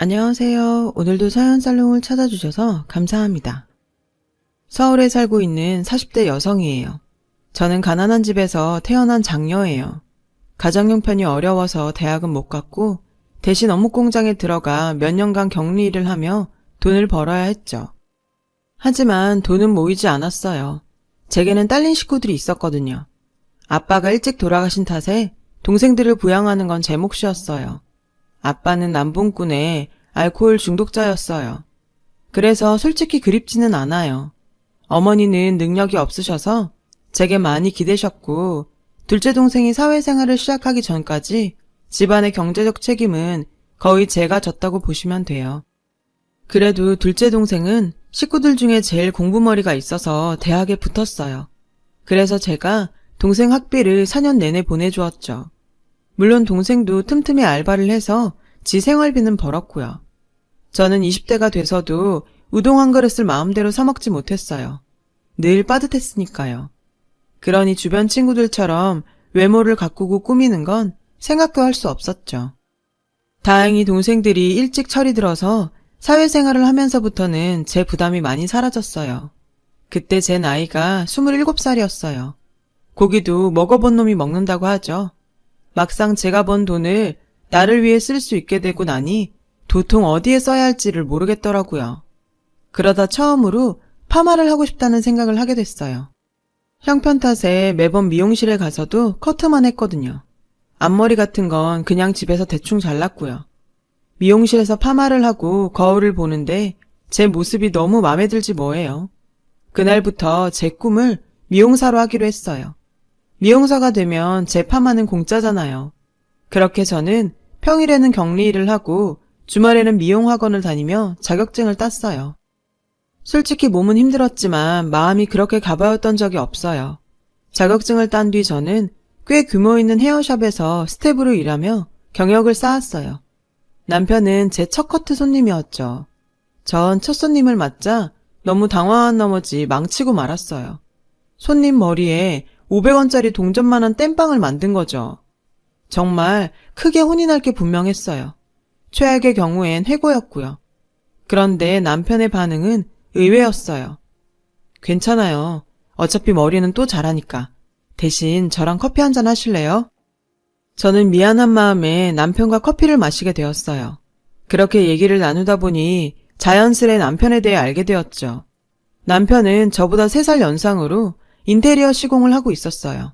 안녕하세요. 오늘도 사연살롱을 찾아주셔서 감사합니다. 서울에 살고 있는 40대 여성이에요. 저는 가난한 집에서 태어난 장녀예요. 가정 형편이 어려워서 대학은 못 갔고 대신 어묵 공장에 들어가 몇 년간 격리 일을 하며 돈을 벌어야 했죠. 하지만 돈은 모이지 않았어요. 제게는 딸린 식구들이 있었거든요. 아빠가 일찍 돌아가신 탓에 동생들을 부양하는 건 제 몫이었어요. 아빠는 남봉꾼에 알코올 중독자였어요. 그래서 솔직히 그립지는 않아요. 어머니는 능력이 없으셔서 제게 많이 기대셨고 둘째 동생이 사회생활을 시작하기 전까지 집안의 경제적 책임은 거의 제가 졌다고 보시면 돼요. 그래도 둘째 동생은 식구들 중에 제일 공부머리가 있어서 대학에 붙었어요. 그래서 제가 동생 학비를 4년 내내 보내주었죠. 물론 동생도 틈틈이 알바를 해서 지 생활비는 벌었고요. 저는 20대가 돼서도 우동 한 그릇을 마음대로 사 먹지 못했어요. 늘 빠듯했으니까요. 그러니 주변 친구들처럼 외모를 가꾸고 꾸미는 건 생각도 할 수 없었죠. 다행히 동생들이 일찍 철이 들어서 사회생활을 하면서부터는 제 부담이 많이 사라졌어요. 그때 제 나이가 27살이었어요. 고기도 먹어본 놈이 먹는다고 하죠. 막상 제가 번 돈을 나를 위해 쓸 수 있게 되고 나니 도통 어디에 써야 할지를 모르겠더라고요. 그러다 처음으로 파마를 하고 싶다는 생각을 하게 됐어요. 형편 탓에 매번 미용실에 가서도 커트만 했거든요. 앞머리 같은 건 그냥 집에서 대충 잘랐고요. 미용실에서 파마를 하고 거울을 보는데 제 모습이 너무 마음에 들지 뭐예요. 그날부터 제 꿈을 미용사로 하기로 했어요. 미용사가 되면 제 파마는 공짜잖아요. 그렇게 저는 평일에는 격리 일을 하고 주말에는 미용학원을 다니며 자격증을 땄어요. 솔직히 몸은 힘들었지만 마음이 그렇게 가봐였던 적이 없어요. 자격증을 딴 뒤 저는 꽤 규모 있는 헤어샵에서 스텝으로 일하며 경력을 쌓았어요. 남편은 제 첫 커트 손님이었죠. 전 첫 손님을 맞자 너무 당황한 나머지 망치고 말았어요. 손님 머리에 500원짜리 동전만한 땜빵을 만든 거죠. 정말 크게 혼이 날 게 분명했어요. 최악의 경우엔 해고였고요. 그런데 남편의 반응은 의외였어요. 괜찮아요. 어차피 머리는 또 자라니까. 대신 저랑 커피 한잔 하실래요? 저는 미안한 마음에 남편과 커피를 마시게 되었어요. 그렇게 얘기를 나누다 보니 자연스레 남편에 대해 알게 되었죠. 남편은 저보다 3살 연상으로 인테리어 시공을 하고 있었어요.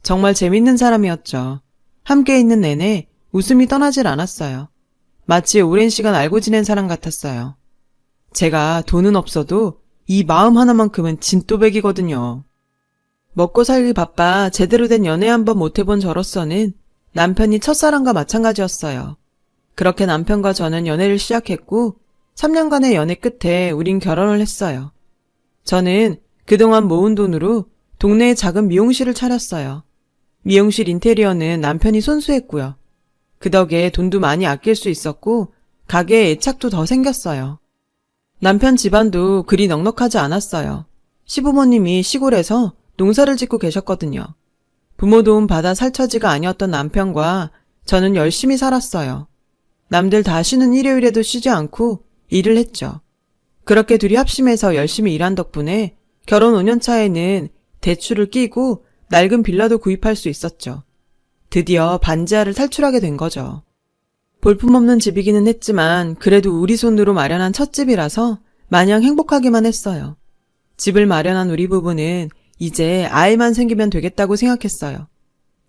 정말 재밌는 사람이었죠. 함께 있는 내내 웃음이 떠나질 않았어요. 마치 오랜 시간 알고 지낸 사람 같았어요. 제가 돈은 없어도 이 마음 하나만큼은 진또백이거든요. 먹고 살기 바빠 제대로 된 연애 한번 못해본 저로서는 남편이 첫사랑과 마찬가지였어요. 그렇게 남편과 저는 연애를 시작했고 3년간의 연애 끝에 우린 결혼을 했어요. 저는 그동안 모은 돈으로 동네에 작은 미용실을 차렸어요. 미용실 인테리어는 남편이 손수했고요. 그 덕에 돈도 많이 아낄 수 있었고 가게에 애착도 더 생겼어요. 남편 집안도 그리 넉넉하지 않았어요. 시부모님이 시골에서 농사를 짓고 계셨거든요. 부모 도움 받아 살 처지가 아니었던 남편과 저는 열심히 살았어요. 남들 다 쉬는 일요일에도 쉬지 않고 일을 했죠. 그렇게 둘이 합심해서 열심히 일한 덕분에 결혼 5년 차에는 대출을 끼고 낡은 빌라도 구입할 수 있었죠. 드디어 반지하를 탈출하게 된 거죠. 볼품없는 집이기는 했지만 그래도 우리 손으로 마련한 첫 집이라서 마냥 행복하기만 했어요. 집을 마련한 우리 부부는 이제 아이만 생기면 되겠다고 생각했어요.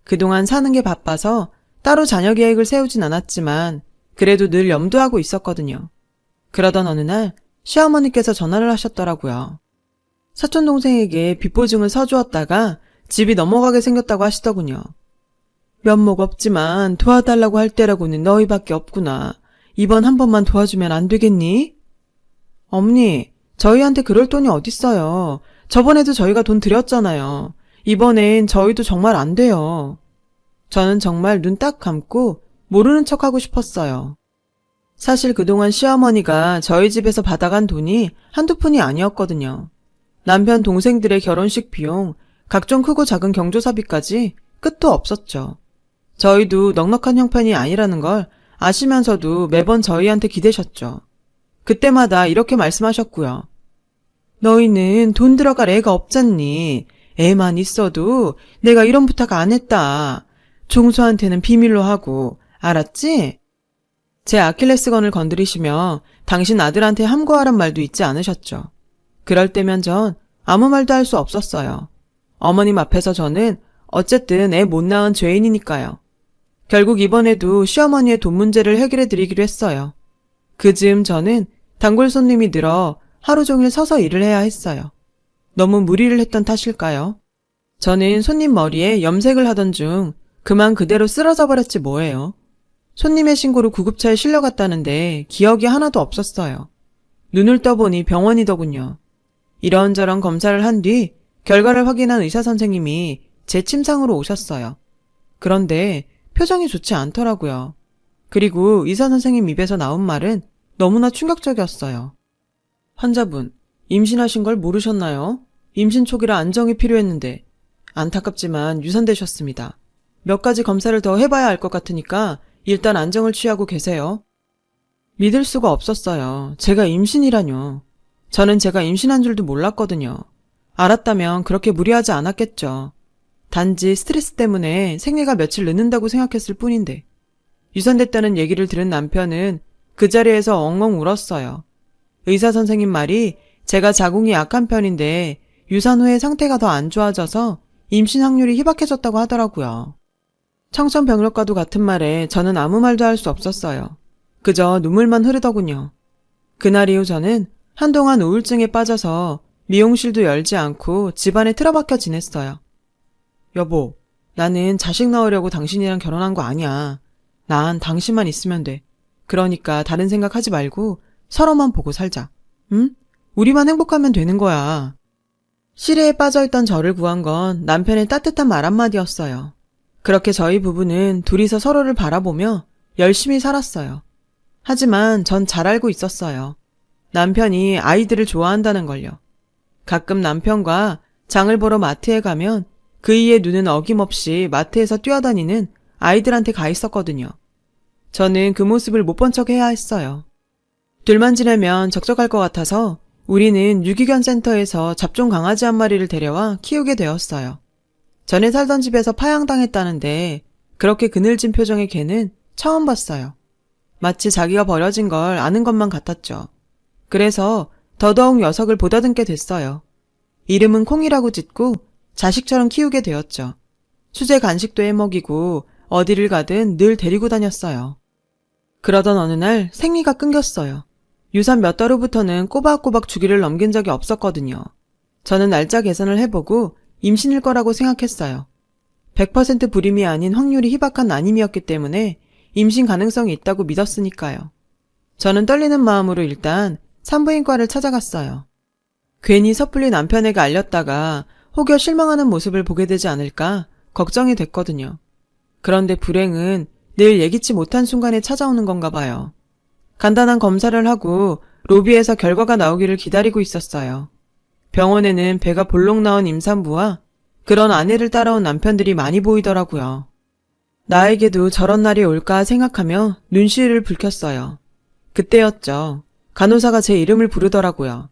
그동안 사는 게 바빠서 따로 자녀 계획을 세우진 않았지만 그래도 늘 염두하고 있었거든요. 그러던 어느 날 시어머니께서 전화를 하셨더라고요. 사촌동생에게 빚 보증을 서주었다가 집이 넘어가게 생겼다고 하시더군요. 면목 없지만 도와달라고 할 때라고는 너희밖에 없구나. 이번 한 번만 도와주면 안 되겠니? 어머니, 저희한테 그럴 돈이 어딨어요. 저번에도 저희가 돈 드렸잖아요. 이번엔 저희도 정말 안 돼요. 저는 정말 눈 딱 감고 모르는 척하고 싶었어요. 사실 그동안 시어머니가 저희 집에서 받아간 돈이 한두 푼이 아니었거든요. 남편 동생들의 결혼식 비용, 각종 크고 작은 경조사비까지 끝도 없었죠. 저희도 넉넉한 형편이 아니라는 걸 아시면서도 매번 저희한테 기대셨죠. 그때마다 이렇게 말씀하셨고요. 너희는 돈 들어갈 애가 없잖니. 애만 있어도 내가 이런 부탁 안 했다. 종수한테는 비밀로 하고, 알았지? 제 아킬레스건을 건드리시며 당신 아들한테 함구하란 말도 잊지 않으셨죠. 그럴 때면 전 아무 말도 할 수 없었어요. 어머님 앞에서 저는 어쨌든 애 못 낳은 죄인이니까요. 결국 이번에도 시어머니의 돈 문제를 해결해 드리기로 했어요. 그 즈음 저는 단골 손님이 늘어 하루 종일 서서 일을 해야 했어요. 너무 무리를 했던 탓일까요? 저는 손님 머리에 염색을 하던 중 그만 그대로 쓰러져 버렸지 뭐예요. 손님의 신고로 구급차에 실려갔다는데 기억이 하나도 없었어요. 눈을 떠보니 병원이더군요. 이런저런 검사를 한 뒤 결과를 확인한 의사 선생님이 제 침상으로 오셨어요. 그런데 표정이 좋지 않더라고요. 그리고 의사 선생님 입에서 나온 말은 너무나 충격적이었어요. 환자분, 임신하신 걸 모르셨나요? 임신 초기라 안정이 필요했는데 안타깝지만 유산되셨습니다. 몇 가지 검사를 더 해봐야 할 것 같으니까 일단 안정을 취하고 계세요. 믿을 수가 없었어요. 제가 임신이라뇨. 저는 제가 임신한 줄도 몰랐거든요. 알았다면 그렇게 무리하지 않았겠죠. 단지 스트레스 때문에 생리가 며칠 늦는다고 생각했을 뿐인데. 유산됐다는 얘기를 들은 남편은 그 자리에서 엉엉 울었어요. 의사 선생님 말이 제가 자궁이 약한 편인데 유산 후에 상태가 더 안 좋아져서 임신 확률이 희박해졌다고 하더라고요. 청천벽력과도 같은 말에 저는 아무 말도 할 수 없었어요. 그저 눈물만 흐르더군요. 그날 이후 저는 한동안 우울증에 빠져서 미용실도 열지 않고 집안에 틀어박혀 지냈어요. 여보, 나는 자식 낳으려고 당신이랑 결혼한 거 아니야. 난 당신만 있으면 돼. 그러니까 다른 생각하지 말고 서로만 보고 살자. 응? 우리만 행복하면 되는 거야. 시래에 빠져있던 저를 구한 건 남편의 따뜻한 말 한마디였어요. 그렇게 저희 부부는 둘이서 서로를 바라보며 열심히 살았어요. 하지만 전 잘 알고 있었어요. 남편이 아이들을 좋아한다는 걸요. 가끔 남편과 장을 보러 마트에 가면 그이의 눈은 어김없이 마트에서 뛰어다니는 아이들한테 가 있었거든요. 저는 그 모습을 못 본 척 해야 했어요. 둘만 지내면 적적할 것 같아서 우리는 유기견 센터에서 잡종 강아지 한 마리를 데려와 키우게 되었어요. 전에 살던 집에서 파양당했다는데 그렇게 그늘진 표정의 개는 처음 봤어요. 마치 자기가 버려진 걸 아는 것만 같았죠. 그래서 더더욱 녀석을 보다듬게 됐어요. 이름은 콩이라고 짓고 자식처럼 키우게 되었죠. 수제 간식도 해먹이고 어디를 가든 늘 데리고 다녔어요. 그러던 어느 날 생리가 끊겼어요. 유산 몇 달 후부터는 꼬박꼬박 주기를 넘긴 적이 없었거든요. 저는 날짜 계산을 해보고 임신일 거라고 생각했어요. 100% 불임이 아닌 확률이 희박한 아님이었기 때문에 임신 가능성이 있다고 믿었으니까요. 저는 떨리는 마음으로 일단 산부인과를 찾아갔어요. 괜히 섣불리 남편에게 알렸다가 혹여 실망하는 모습을 보게 되지 않을까 걱정이 됐거든요. 그런데 불행은 늘 예기치 못한 순간에 찾아오는 건가 봐요. 간단한 검사를 하고 로비에서 결과가 나오기를 기다리고 있었어요. 병원에는 배가 볼록 나온 임산부와 그런 아내를 따라온 남편들이 많이 보이더라고요. 나에게도 저런 날이 올까 생각하며 눈시울을 붉혔어요. 그때였죠. 간호사가 제 이름을 부르더라고요.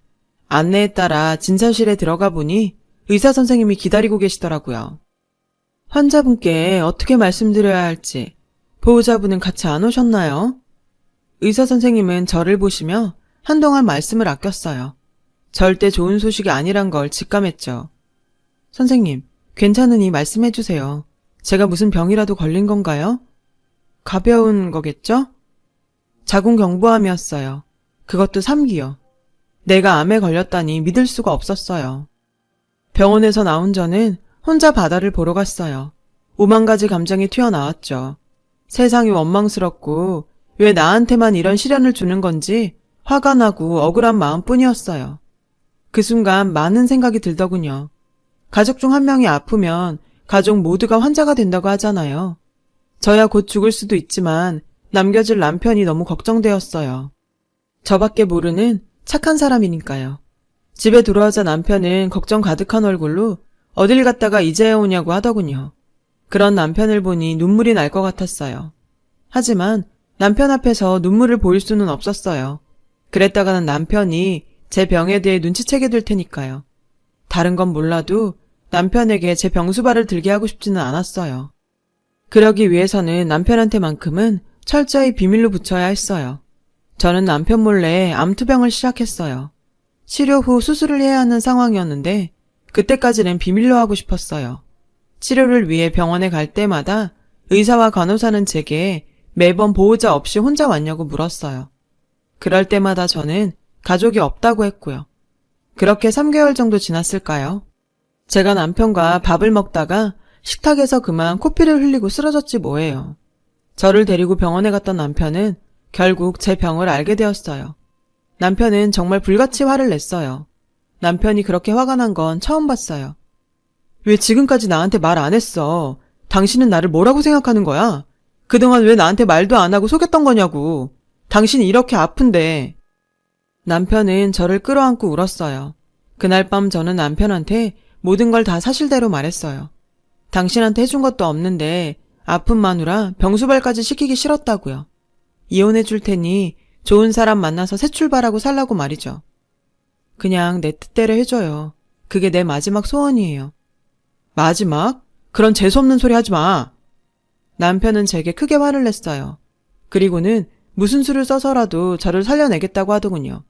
안내에 따라 진찰실에 들어가 보니 의사 선생님이 기다리고 계시더라고요. 환자분께 어떻게 말씀드려야 할지 보호자분은 같이 안 오셨나요? 의사 선생님은 저를 보시며 한동안 말씀을 아꼈어요. 절대 좋은 소식이 아니란 걸 직감했죠. 선생님, 괜찮으니 말씀해 주세요. 제가 무슨 병이라도 걸린 건가요? 가벼운 거겠죠? 자궁경부암이었어요. 그것도 3기요. 내가 암에 걸렸다니 믿을 수가 없었어요. 병원에서 나온 저는 혼자 바다를 보러 갔어요. 오만 가지 감정이 튀어나왔죠. 세상이 원망스럽고 왜 나한테만 이런 시련을 주는 건지 화가 나고 억울한 마음뿐이었어요. 그 순간 많은 생각이 들더군요. 가족 중 한 명이 아프면 가족 모두가 환자가 된다고 하잖아요. 저야 곧 죽을 수도 있지만 남겨질 남편이 너무 걱정되었어요. 저밖에 모르는 착한 사람이니까요. 집에 돌아오자 남편은 걱정 가득한 얼굴로 어딜 갔다가 이제야 오냐고 하더군요. 그런 남편을 보니 눈물이 날 것 같았어요. 하지만 남편 앞에서 눈물을 보일 수는 없었어요. 그랬다가는 남편이 제 병에 대해 눈치채게 될 테니까요. 다른 건 몰라도 남편에게 제 병수발을 들게 하고 싶지는 않았어요. 그러기 위해서는 남편한테만큼은 철저히 비밀로 붙여야 했어요. 저는 남편 몰래 암투병을 시작했어요. 치료 후 수술을 해야 하는 상황이었는데 그때까지는 비밀로 하고 싶었어요. 치료를 위해 병원에 갈 때마다 의사와 간호사는 제게 매번 보호자 없이 혼자 왔냐고 물었어요. 그럴 때마다 저는 가족이 없다고 했고요. 그렇게 3개월 정도 지났을까요? 제가 남편과 밥을 먹다가 식탁에서 그만 코피를 흘리고 쓰러졌지 뭐예요. 저를 데리고 병원에 갔던 남편은 결국 제 병을 알게 되었어요. 남편은 정말 불같이 화를 냈어요. 남편이 그렇게 화가 난 건 처음 봤어요. 왜 지금까지 나한테 말 안 했어? 당신은 나를 뭐라고 생각하는 거야? 그동안 왜 나한테 말도 안 하고 속였던 거냐고. 당신이 이렇게 아픈데. 남편은 저를 끌어안고 울었어요. 그날 밤 저는 남편한테 모든 걸 다 사실대로 말했어요. 당신한테 해준 것도 없는데 아픈 마누라 병수발까지 시키기 싫었다고요. 이혼해 줄 테니 좋은 사람 만나서 새 출발하고 살라고 말이죠. 그냥 내 뜻대로 해줘요. 그게 내 마지막 소원이에요. 마지막? 그런 재수없는 소리 하지 마. 남편은 제게 크게 화를 냈어요. 그리고는 무슨 수를 써서라도 저를 살려내겠다고 하더군요.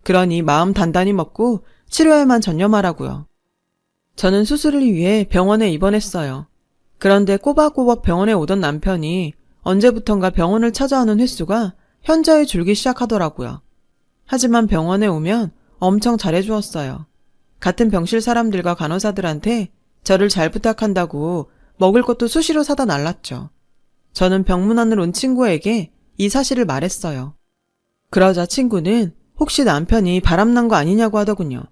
그러니 마음 단단히 먹고 치료에만 전념하라고요. 저는 수술을 위해 병원에 입원했어요. 그런데 꼬박꼬박 병원에 오던 남편이 언제부턴가 병원을 찾아오는 횟수가 현저히 줄기 시작하더라고요. 하지만 병원에 오면 엄청 잘해주었어요. 같은 병실 사람들과 간호사들한테 저를 잘 부탁한다고 먹을 것도 수시로 사다 날랐죠. 저는 병문안을 온 친구에게 이 사실을 말했어요. 그러자 친구는 혹시 남편이 바람난 거 아니냐고 하더군요.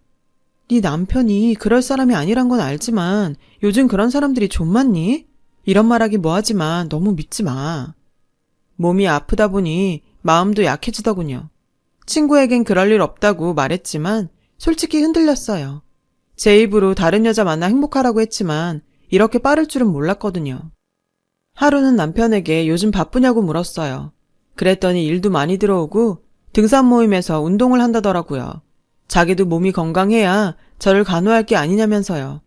네 남편이 그럴 사람이 아니란 건 알지만 요즘 그런 사람들이 좀 많니? 이런 말하기 뭐하지만 너무 믿지 마. 몸이 아프다 보니 마음도 약해지더군요. 친구에겐 그럴 일 없다고 말했지만 솔직히 흔들렸어요. 제 입으로 다른 여자 만나 행복하라고 했지만 이렇게 빠를 줄은 몰랐거든요. 하루는 남편에게 요즘 바쁘냐고 물었어요. 그랬더니 일도 많이 들어오고 등산 모임에서 운동을 한다더라고요. 자기도 몸이 건강해야 저를 간호할 게 아니냐면서요.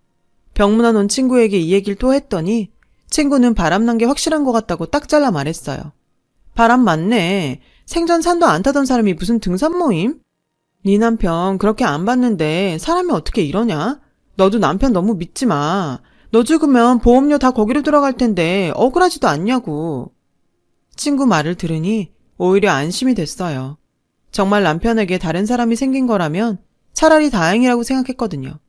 병문안 온 친구에게 이 얘기를 또 했더니 친구는 바람난 게 확실한 것 같다고 딱 잘라 말했어요. 바람 맞네. 생전 산도 안 타던 사람이 무슨 등산 모임? 네 남편 그렇게 안 봤는데 사람이 어떻게 이러냐? 너도 남편 너무 믿지 마. 너 죽으면 보험료 다 거기로 들어갈 텐데 억울하지도 않냐고. 친구 말을 들으니 오히려 안심이 됐어요. 정말 남편에게 다른 사람이 생긴 거라면 차라리 다행이라고 생각했거든요.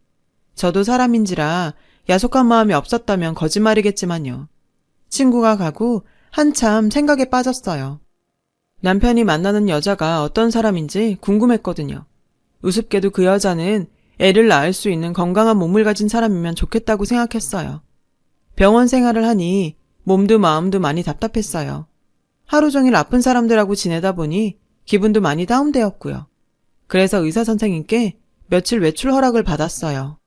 저도 사람인지라 야속한 마음이 없었다면 거짓말이겠지만요. 친구가 가고 한참 생각에 빠졌어요. 남편이 만나는 여자가 어떤 사람인지 궁금했거든요. 우습게도 그 여자는 애를 낳을 수 있는 건강한 몸을 가진 사람이면 좋겠다고 생각했어요. 병원 생활을 하니 몸도 마음도 많이 답답했어요. 하루 종일 아픈 사람들하고 지내다 보니 기분도 많이 다운되었고요. 그래서 의사 선생님께 며칠 외출 허락을 받았어요.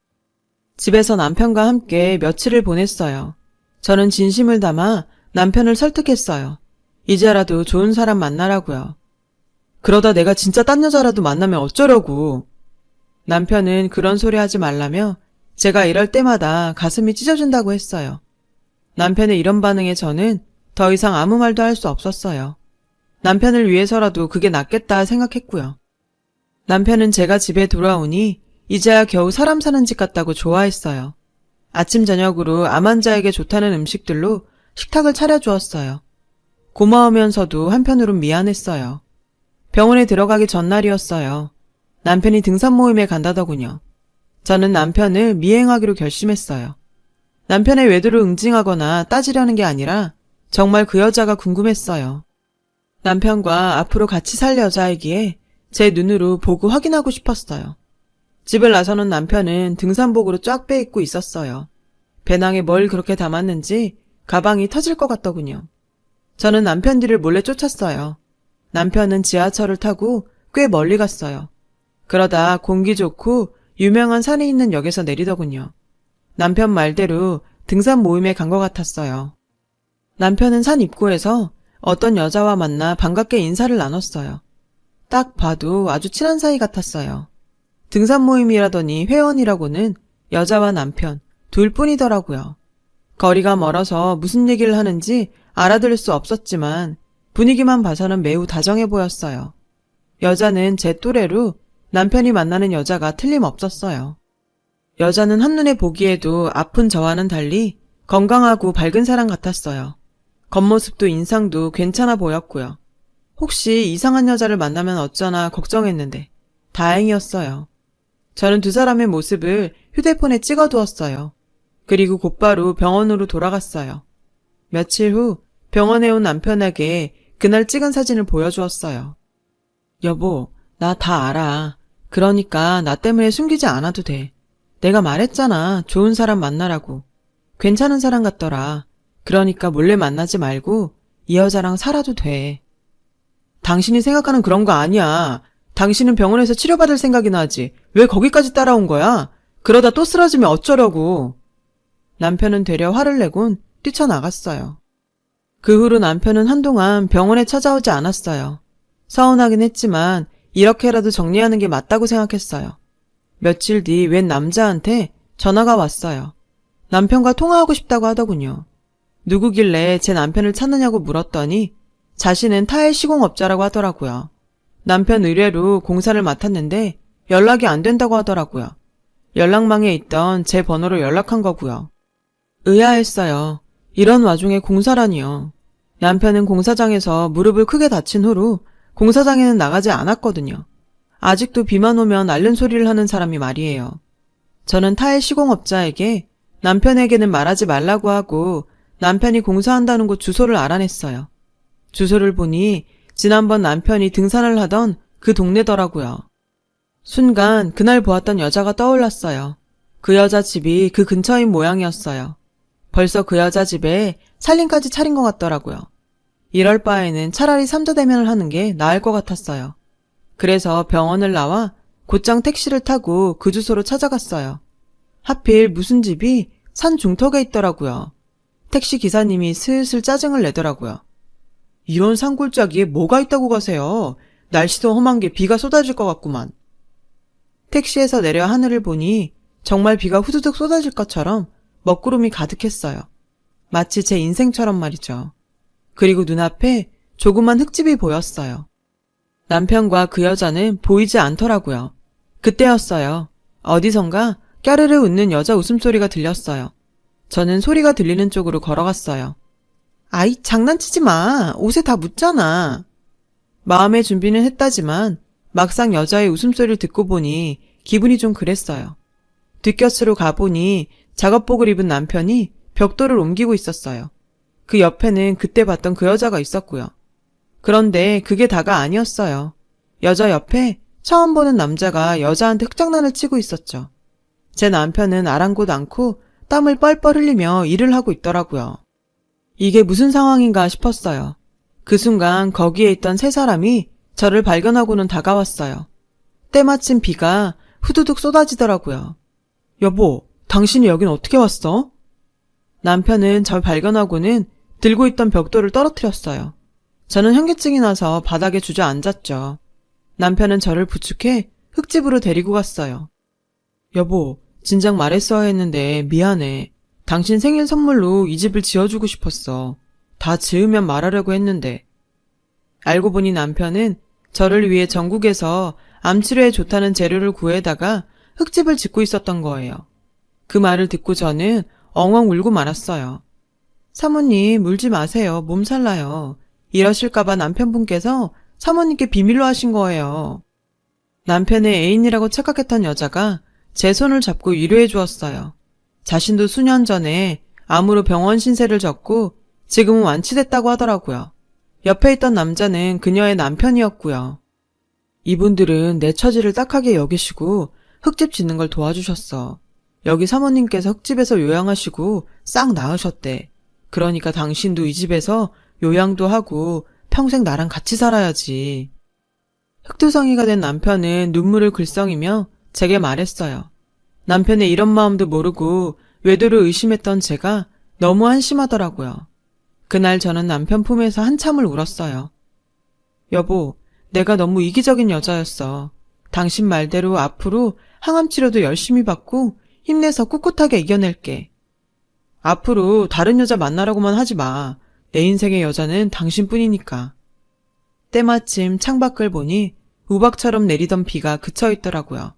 집에서 남편과 함께 며칠을 보냈어요. 저는 진심을 담아 남편을 설득했어요. 이제라도 좋은 사람 만나라고요. 그러다 내가 진짜 딴 여자라도 만나면 어쩌려고. 남편은 그런 소리 하지 말라며 제가 이럴 때마다 가슴이 찢어진다고 했어요. 남편의 이런 반응에 저는 더 이상 아무 말도 할 수 없었어요. 남편을 위해서라도 그게 낫겠다 생각했고요. 남편은 제가 집에 돌아오니 이제야 겨우 사람 사는 집 같다고 좋아했어요. 아침 저녁으로 암 환자에게 좋다는 음식들로 식탁을 차려주었어요. 고마우면서도 한편으론 미안했어요. 병원에 들어가기 전날이었어요. 남편이 등산 모임에 간다더군요. 저는 남편을 미행하기로 결심했어요. 남편의 외도를 응징하거나 따지려는 게 아니라 정말 그 여자가 궁금했어요. 남편과 앞으로 같이 살 여자이기에 제 눈으로 보고 확인하고 싶었어요. 집을 나서는 남편은 등산복으로 쫙 빼입고 있었어요. 배낭에 뭘 그렇게 담았는지 가방이 터질 것 같더군요. 저는 남편 뒤를 몰래 쫓았어요. 남편은 지하철을 타고 꽤 멀리 갔어요. 그러다 공기 좋고 유명한 산에 있는 역에서 내리더군요. 남편 말대로 등산 모임에 간 것 같았어요. 남편은 산 입구에서 어떤 여자와 만나 반갑게 인사를 나눴어요. 딱 봐도 아주 친한 사이 같았어요. 등산 모임이라더니 회원이라고는 여자와 남편 둘뿐이더라고요. 거리가 멀어서 무슨 얘기를 하는지 알아들을 수 없었지만 분위기만 봐서는 매우 다정해 보였어요. 여자는 제 또래로 남편이 만나는 여자가 틀림없었어요. 여자는 한눈에 보기에도 아픈 저와는 달리 건강하고 밝은 사람 같았어요. 겉모습도 인상도 괜찮아 보였고요. 혹시 이상한 여자를 만나면 어쩌나 걱정했는데 다행이었어요. 저는 두 사람의 모습을 휴대폰에 찍어두었어요. 그리고 곧바로 병원으로 돌아갔어요. 며칠 후 병원에 온 남편에게 그날 찍은 사진을 보여주었어요. 여보, 나 다 알아. 그러니까 나 때문에 숨기지 않아도 돼. 내가 말했잖아. 좋은 사람 만나라고. 괜찮은 사람 같더라. 그러니까 몰래 만나지 말고 이 여자랑 살아도 돼. 당신이 생각하는 그런 거 아니야. 당신은 병원에서 치료받을 생각이나 하지. 왜 거기까지 따라온 거야? 그러다 또 쓰러지면 어쩌려고. 남편은 되려 화를 내곤 뛰쳐나갔어요. 그 후로 남편은 한동안 병원에 찾아오지 않았어요. 서운하긴 했지만 이렇게라도 정리하는 게 맞다고 생각했어요. 며칠 뒤 웬 남자한테 전화가 왔어요. 남편과 통화하고 싶다고 하더군요. 누구길래 제 남편을 찾느냐고 물었더니 자신은 타일 시공업자라고 하더라고요. 남편 의뢰로 공사를 맡았는데 연락이 안 된다고 하더라고요. 연락망에 있던 제 번호로 연락한 거고요. 의아했어요. 이런 와중에 공사라니요. 남편은 공사장에서 무릎을 크게 다친 후로 공사장에는 나가지 않았거든요. 아직도 비만 오면 앓는 소리를 하는 사람이 말이에요. 저는 타일 시공업자에게 남편에게는 말하지 말라고 하고 남편이 공사한다는 곳 주소를 알아냈어요. 주소를 보니 지난번 남편이 등산을 하던 그 동네더라고요. 순간 그날 보았던 여자가 떠올랐어요. 그 여자 집이 그 근처인 모양이었어요. 벌써 그 여자 집에 살림까지 차린 것 같더라고요. 이럴 바에는 차라리 삼자대면을 하는 게 나을 것 같았어요. 그래서 병원을 나와 곧장 택시를 타고 그 주소로 찾아갔어요. 하필 무슨 집이 산 중턱에 있더라고요. 택시 기사님이 슬슬 짜증을 내더라고요. 이런 산골짜기에 뭐가 있다고 가세요? 날씨도 험한 게 비가 쏟아질 것 같구만. 택시에서 내려 하늘을 보니 정말 비가 후두둑 쏟아질 것처럼 먹구름이 가득했어요. 마치 제 인생처럼 말이죠. 그리고 눈앞에 조그만 흙집이 보였어요. 남편과 그 여자는 보이지 않더라고요. 그때였어요. 어디선가 까르르 웃는 여자 웃음소리가 들렸어요. 저는 소리가 들리는 쪽으로 걸어갔어요. 아이, 장난치지 마. 옷에 다 묻잖아. 마음의 준비는 했다지만 막상 여자의 웃음소리를 듣고 보니 기분이 좀 그랬어요. 뒷곁으로 가보니 작업복을 입은 남편이 벽돌을 옮기고 있었어요. 그 옆에는 그때 봤던 그 여자가 있었고요. 그런데 그게 다가 아니었어요. 여자 옆에 처음 보는 남자가 여자한테 흑장난을 치고 있었죠. 제 남편은 아랑곳 않고 땀을 뻘뻘 흘리며 일을 하고 있더라고요. 이게 무슨 상황인가 싶었어요. 그 순간 거기에 있던 세 사람이 저를 발견하고는 다가왔어요. 때마침 비가 후두둑 쏟아지더라고요. 여보, 당신이 여긴 어떻게 왔어? 남편은 절 발견하고는 들고 있던 벽돌을 떨어뜨렸어요. 저는 현기증이 나서 바닥에 주저앉았죠. 남편은 저를 부축해 흙집으로 데리고 갔어요. 여보, 진작 말했어야 했는데 미안해. 당신 생일 선물로 이 집을 지어주고 싶었어. 다 지으면 말하려고 했는데. 알고 보니 남편은 저를 위해 전국에서 암치료에 좋다는 재료를 구해다가 흙집을 짓고 있었던 거예요. 그 말을 듣고 저는 엉엉 울고 말았어요. 사모님, 울지 마세요. 몸살 나요. 이러실까봐 남편분께서 사모님께 비밀로 하신 거예요. 남편의 애인이라고 착각했던 여자가 제 손을 잡고 위로해 주었어요. 자신도 수년 전에 암으로 병원 신세를 졌고 지금은 완치됐다고 하더라고요. 옆에 있던 남자는 그녀의 남편이었고요. 이분들은 내 처지를 딱하게 여기시고 흙집 짓는 걸 도와주셨어. 여기 사모님께서 흙집에서 요양하시고 싹 나으셨대. 그러니까 당신도 이 집에서 요양도 하고 평생 나랑 같이 살아야지. 흙두성이가 된 남편은 눈물을 글썽이며 제게 말했어요. 남편의 이런 마음도 모르고 외도를 의심했던 제가 너무 한심하더라고요. 그날 저는 남편 품에서 한참을 울었어요. 여보, 내가 너무 이기적인 여자였어. 당신 말대로 앞으로 항암 치료도 열심히 받고 힘내서 꿋꿋하게 이겨낼게. 앞으로 다른 여자 만나라고만 하지 마. 내 인생의 여자는 당신뿐이니까. 때마침 창밖을 보니 우박처럼 내리던 비가 그쳐 있더라고요.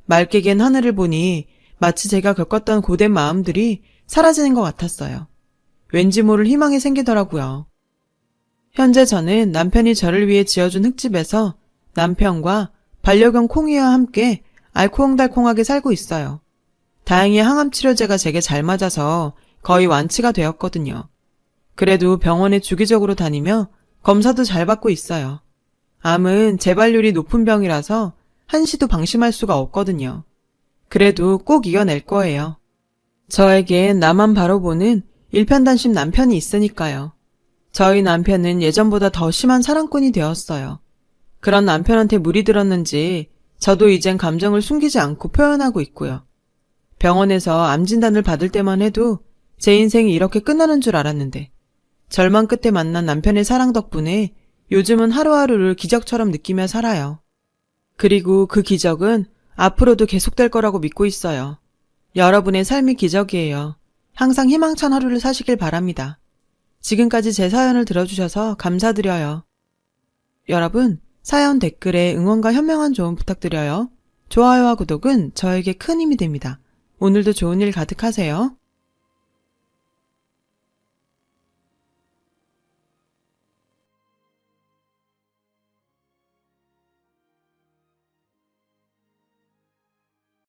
맑게 갠 하늘을 보니 마치 제가 겪었던 고된 마음들이 사라지는 것 같았어요. 왠지 모를 희망이 생기더라고요. 현재 저는 남편이 저를 위해 지어준 흙집에서 남편과 반려견 콩이와 함께 알콩달콩하게 살고 있어요. 다행히 항암치료제가 제게 잘 맞아서 거의 완치가 되었거든요. 그래도 병원에 주기적으로 다니며 검사도 잘 받고 있어요. 암은 재발률이 높은 병이라서 한시도 방심할 수가 없거든요. 그래도 꼭 이겨낼 거예요. 저에겐 나만 바로 보는 일편단심 남편이 있으니까요. 저희 남편은 예전보다 더 심한 사랑꾼이 되었어요. 그런 남편한테 물이 들었는지 저도 이젠 감정을 숨기지 않고 표현하고 있고요. 병원에서 암 진단을 받을 때만 해도 제 인생이 이렇게 끝나는 줄 알았는데 절망 끝에 만난 남편의 사랑 덕분에 요즘은 하루하루를 기적처럼 느끼며 살아요. 그리고 그 기적은 앞으로도 계속될 거라고 믿고 있어요. 여러분의 삶이 기적이에요. 항상 희망찬 하루를 사시길 바랍니다. 지금까지 제 사연을 들어주셔서 감사드려요. 여러분, 사연 댓글에 응원과 현명한 조언 부탁드려요. 좋아요와 구독은 저에게 큰 힘이 됩니다. 오늘도 좋은 일 가득하세요.